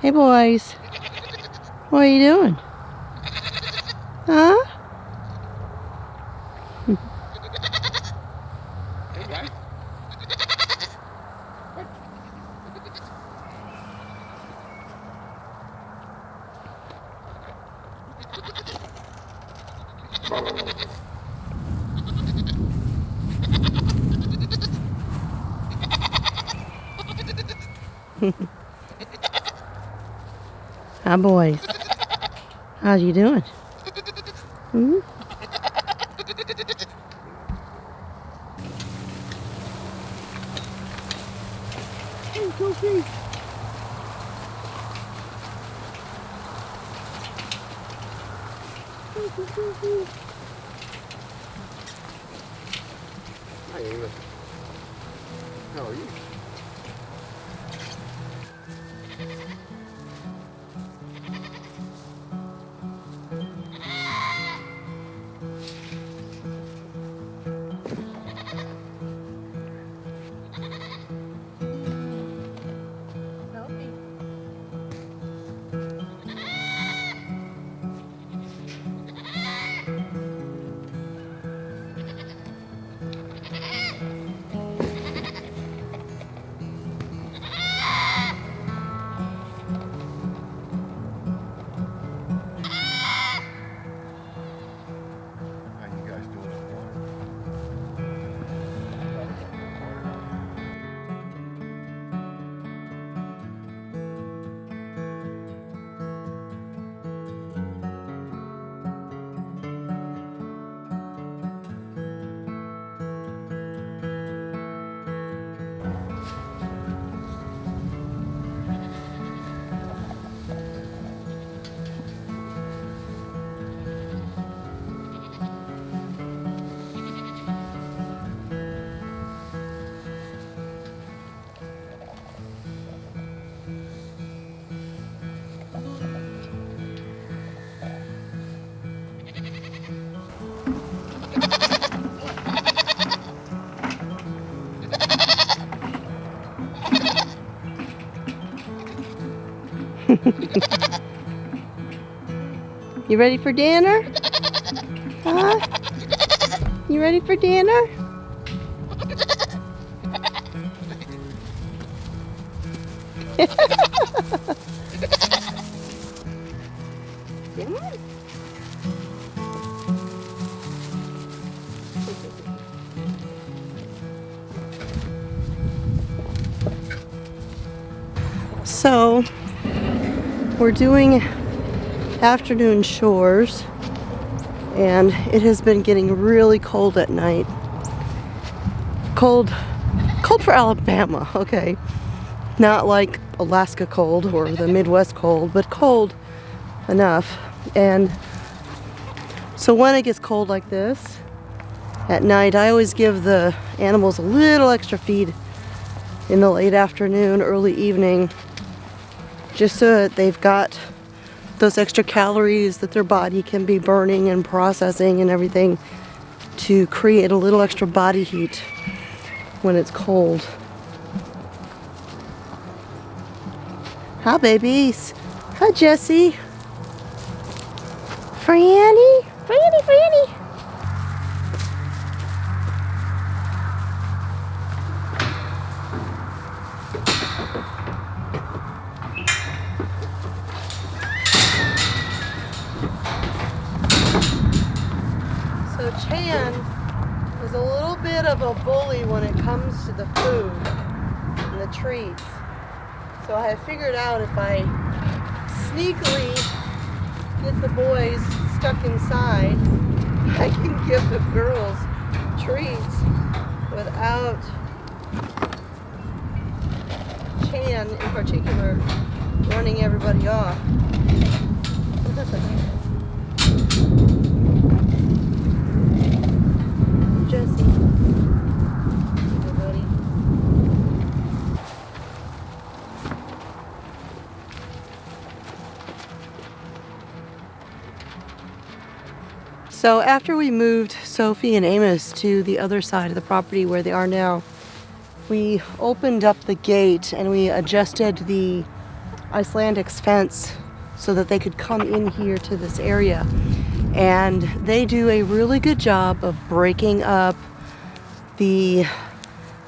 Hey boys, what are you doing? Huh? Hey guys. Hi boys, how you doing? Hmm? Hey Sophie. Hi Ava. How are you? How you guys doing in the water? You ready for dinner? Huh? You ready for dinner? Yeah. So, we're doing afternoon chores, and it has been getting really cold at night. Cold for Alabama, okay. Not like Alaska cold or the Midwest cold, but cold enough. And so when it gets cold like this at night, I always give the animals a little extra feed in the late afternoon, early evening, just so that they've got those extra calories that their body can be burning and processing and everything to create a little extra body heat when it's cold. Hi babies. Hi Jessie. Franny. Franny. So Chan is a little bit of a bully when it comes to the food and the treats. So I have figured out if I sneakily get the boys stuck inside, I can give the girls treats without Chan in particular running everybody off. Jessie. Hey, buddy. So after we moved Sophie and Amos to the other side of the property where they are now, we opened up the gate and we adjusted the Icelandics fence so that they could come in here to this area. And they do a really good job of breaking up the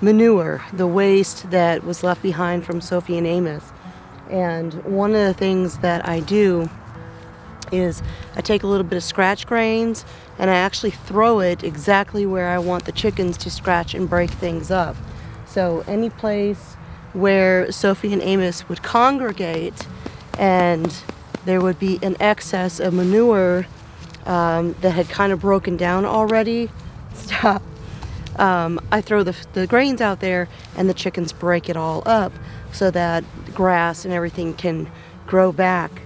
manure, the waste that was left behind from Sophie and Amos. And one of the things that I do is I take a little bit of scratch grains and I actually throw it exactly where I want the chickens to scratch and break things up. So any place where Sophie and Amos would congregate and there would be an excess of manure that had kind of broken down already, I throw the grains out there and the chickens break it all up so that grass and everything can grow back.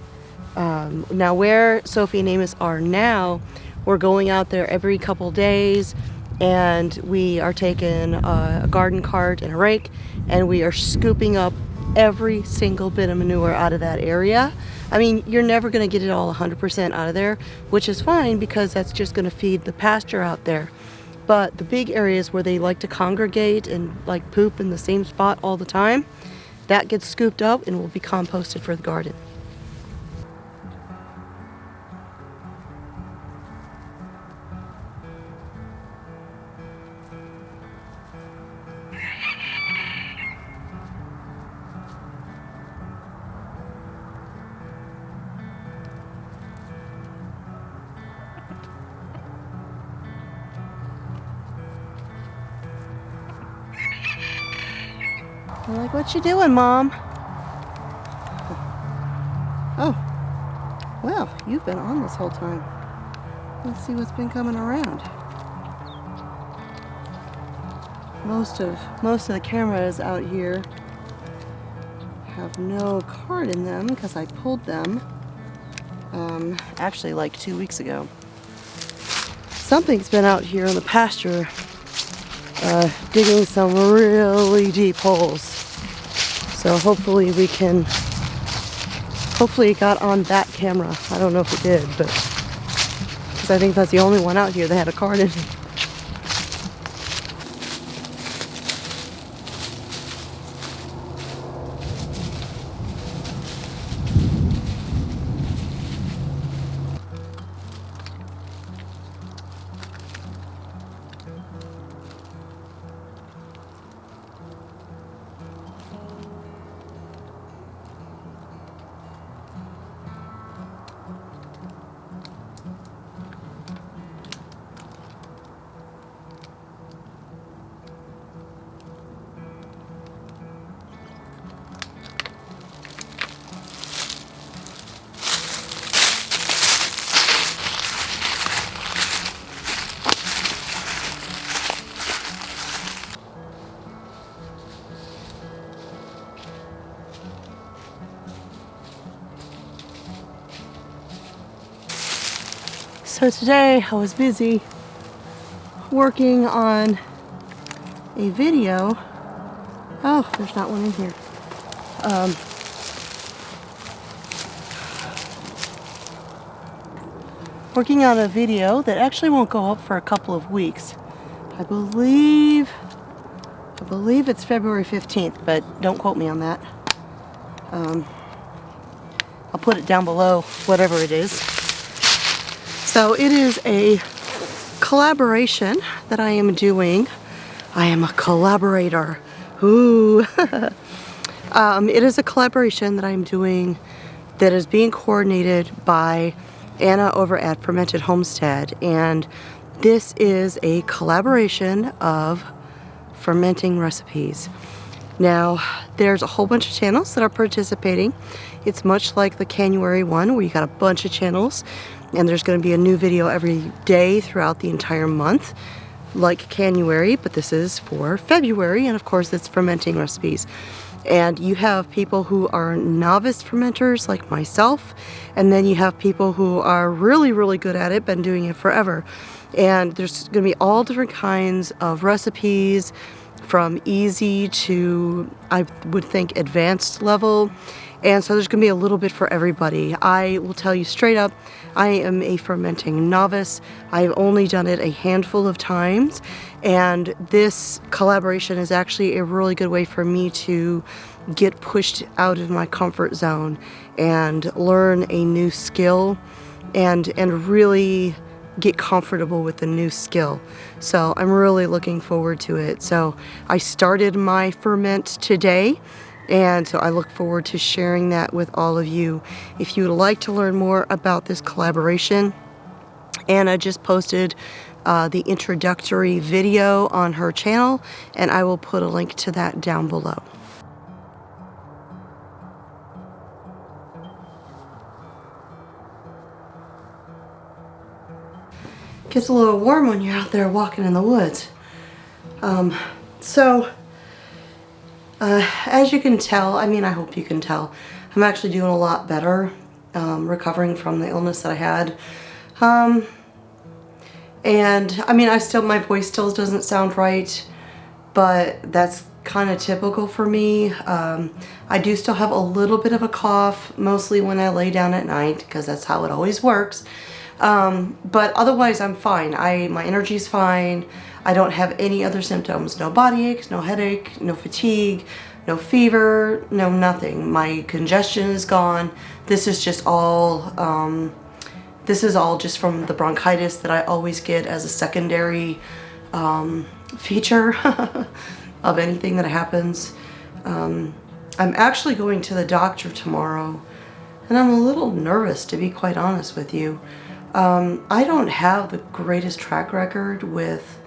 Now where Sophie and Amos are now, we're going out there every couple days and we are taking a garden cart and a rake and we are scooping up every single bit of manure out of that area. I mean, you're never going to get it all 100% out of there, which is fine because that's just going to feed the pasture out there. But the big areas where they like to congregate and like poop in the same spot all the time, that gets scooped up and will be composted for the garden. I'm like, what you doing, Mom? Oh, well, you've been on this whole time. Let's see what's been coming around. Most of the cameras out here have no card in them because I pulled them actually like 2 weeks ago. Something's been out here in the pasture digging some really deep holes. So hopefully it got on that camera. I don't know if it did, but because I think that's the only one out here that had a card in it. So today I was busy working on a video. Oh, there's not one in here. Working on a video that actually won't go up for a couple of weeks. I believe it's February 15th, but don't quote me on that. I'll put it down below, whatever it is. So it is a collaboration that I am doing. I am a collaborator. Ooh. It is a collaboration that I'm doing that is being coordinated by Anna over at Fermented Homestead. And this is a collaboration of fermenting recipes. Now, there's a whole bunch of channels that are participating. It's much like the January one where you got a bunch of channels and there's going to be a new video every day throughout the entire month, like January, but this is for February, and of course it's fermenting recipes. And you have people who are novice fermenters like myself, and then you have people who are really, really good at it, been doing it forever. And there's going to be all different kinds of recipes, from easy to, I would think, advanced level. And so there's gonna be a little bit for everybody. I will tell you straight up, I am a fermenting novice. I've only done it a handful of times, and this collaboration is actually a really good way for me to get pushed out of my comfort zone and learn a new skill and really get comfortable with the new skill. So I'm really looking forward to it. So I started my ferment today, and so I look forward to sharing that with all of you. If you would like to learn more about this collaboration, Anna just posted the introductory video on her channel, and I will put a link to that down below. Gets a little warm when you're out there walking in the woods. As you can tell, I mean, I hope you can tell, I'm actually doing a lot better, recovering from the illness that I had. And I mean, my voice still doesn't sound right, but that's kind of typical for me. I do still have a little bit of a cough, mostly when I lay down at night, because that's how it always works. But otherwise I'm fine. My energy's fine. I don't have any other symptoms. No body aches, no headache, no fatigue, no fever, no nothing. My congestion is gone. This is just all, just from the bronchitis that I always get as a secondary feature of anything that happens. I'm actually going to the doctor tomorrow, and I'm a little nervous, to be quite honest with you. I don't have the greatest track record with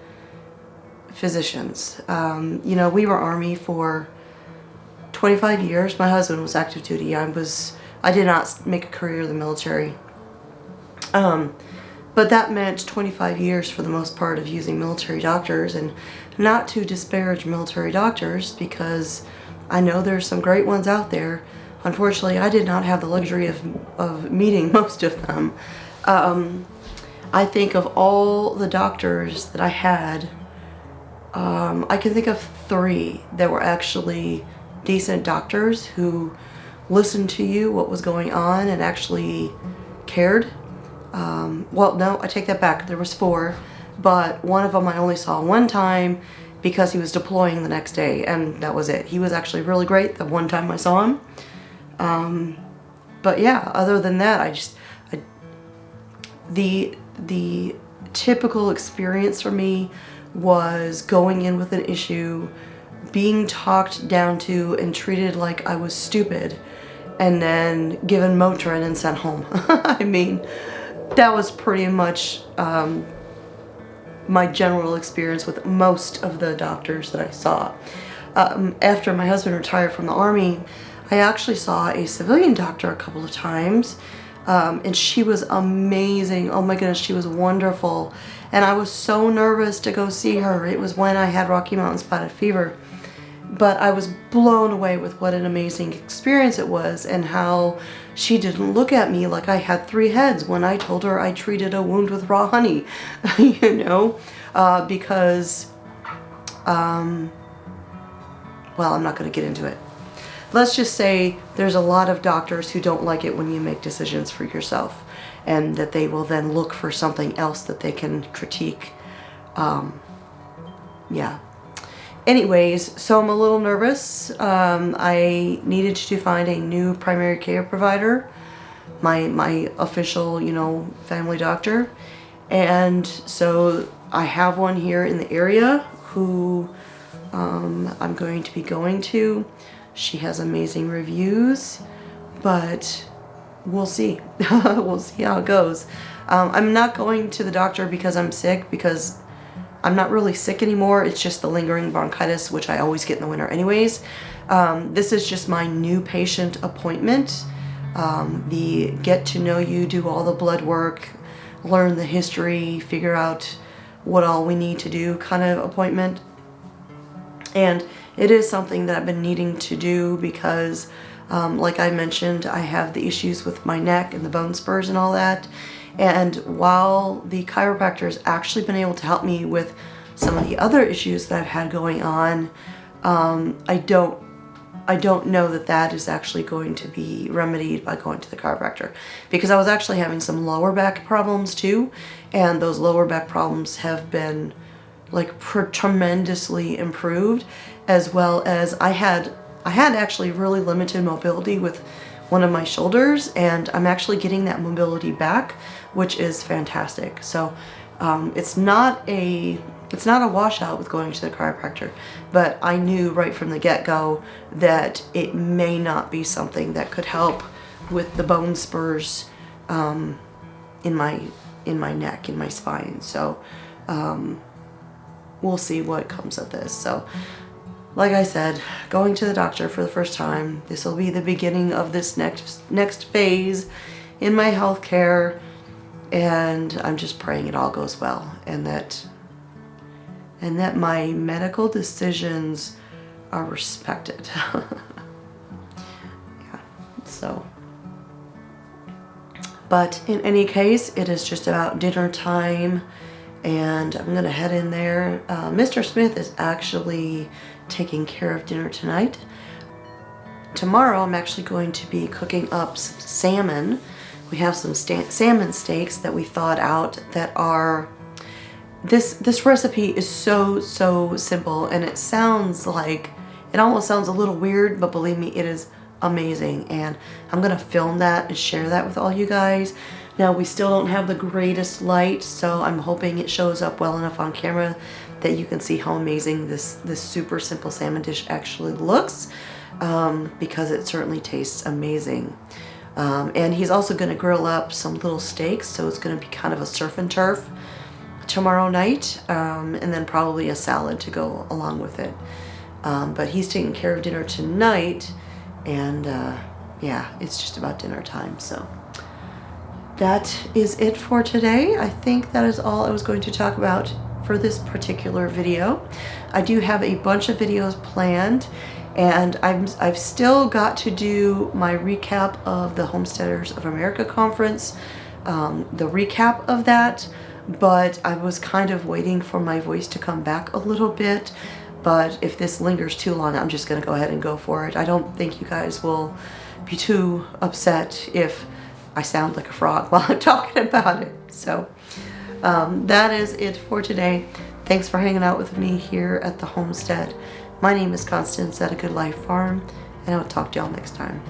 physicians. You know, we were Army for 25 years. My husband was active duty. I did not make a career in the military. But that meant 25 years for the most part of using military doctors, and not to disparage military doctors, because I know there's some great ones out there. Unfortunately, I did not have the luxury of meeting most of them. I think of all the doctors that I had, I can think of 3 that were actually decent doctors who listened to you, what was going on, and actually cared. Well, no, I take that back. There was 4, but one of them I only saw one time because he was deploying the next day, and that was it. He was actually really great the one time I saw him. But yeah, other than that, the typical experience for me was going in with an issue, being talked down to and treated like I was stupid, and then given Motrin and sent home. I mean, that was pretty much my general experience with most of the doctors that I saw. After my husband retired from the Army, I actually saw a civilian doctor a couple of times, and she was amazing. Oh my goodness, she was wonderful. And I was so nervous to go see her. It was when I had Rocky Mountain spotted fever. But I was blown away with what an amazing experience it was, and how she didn't look at me like I had 3 heads when I told her I treated a wound with raw honey, you know, because, well, I'm not going to get into it. Let's just say there's a lot of doctors who don't like it when you make decisions for yourself, and that they will then look for something else that they can critique. Yeah. Anyways, so I'm a little nervous. I needed to find a new primary care provider, my official, you know, family doctor. And so I have one here in the area who I'm going to be going to. She has amazing reviews, but we'll see. We'll see how it goes. I'm not going to the doctor because I'm sick, because I'm not really sick anymore. It's just the lingering bronchitis, which I always get in the winter anyways. This is just my new patient appointment. The get to know you, do all the blood work, learn the history, figure out what all we need to do kind of appointment. And it is something that I've been needing to do because, like I mentioned, I have the issues with my neck and the bone spurs and all that. And while the chiropractor has actually been able to help me with some of the other issues that I've had going on, I don't know that that is actually going to be remedied by going to the chiropractor, because I was actually having some lower back problems too, and those lower back problems have been like tremendously improved, as well as I had actually really limited mobility with one of my shoulders, and I'm actually getting that mobility back, which is fantastic. So it's not a washout with going to the chiropractor, but I knew right from the get-go that it may not be something that could help with the bone spurs in my neck, in my spine. So we'll see what comes of this. So like I said, going to the doctor for the first time, this will be the beginning of this next phase in my healthcare, and I'm just praying it all goes well, and that my medical decisions are respected. Yeah, so. But in any case, it is just about dinner time, and I'm gonna head in there. Mr. Smith is actually taking care of dinner tonight. Tomorrow I'm actually going to be cooking up some salmon. We have some salmon steaks that we thawed out that are, this recipe is so simple, and it almost sounds a little weird, but believe me, it is amazing, and I'm gonna film that and share that with all you guys. Now, we still don't have the greatest light, so I'm hoping it shows up well enough on camera that you can see how amazing this super simple salmon dish actually looks, because it certainly tastes amazing. And he's also gonna grill up some little steaks, so it's gonna be kind of a surf and turf tomorrow night, and then probably a salad to go along with it. But he's taking care of dinner tonight, and yeah, it's just about dinner time. So that is it for today. I think that is all I was going to talk about for this particular video. I do have a bunch of videos planned, and I've still got to do my recap of the Homesteaders of America conference, the recap of that, but I was kind of waiting for my voice to come back a little bit. But if this lingers too long, I'm just gonna go ahead and go for it. I don't think you guys will be too upset if I sound like a frog while I'm talking about it. So that is it for today. Thanks for hanging out with me here at the homestead. My name is Constance at A Good Life Farm, and I'll talk to y'all next time.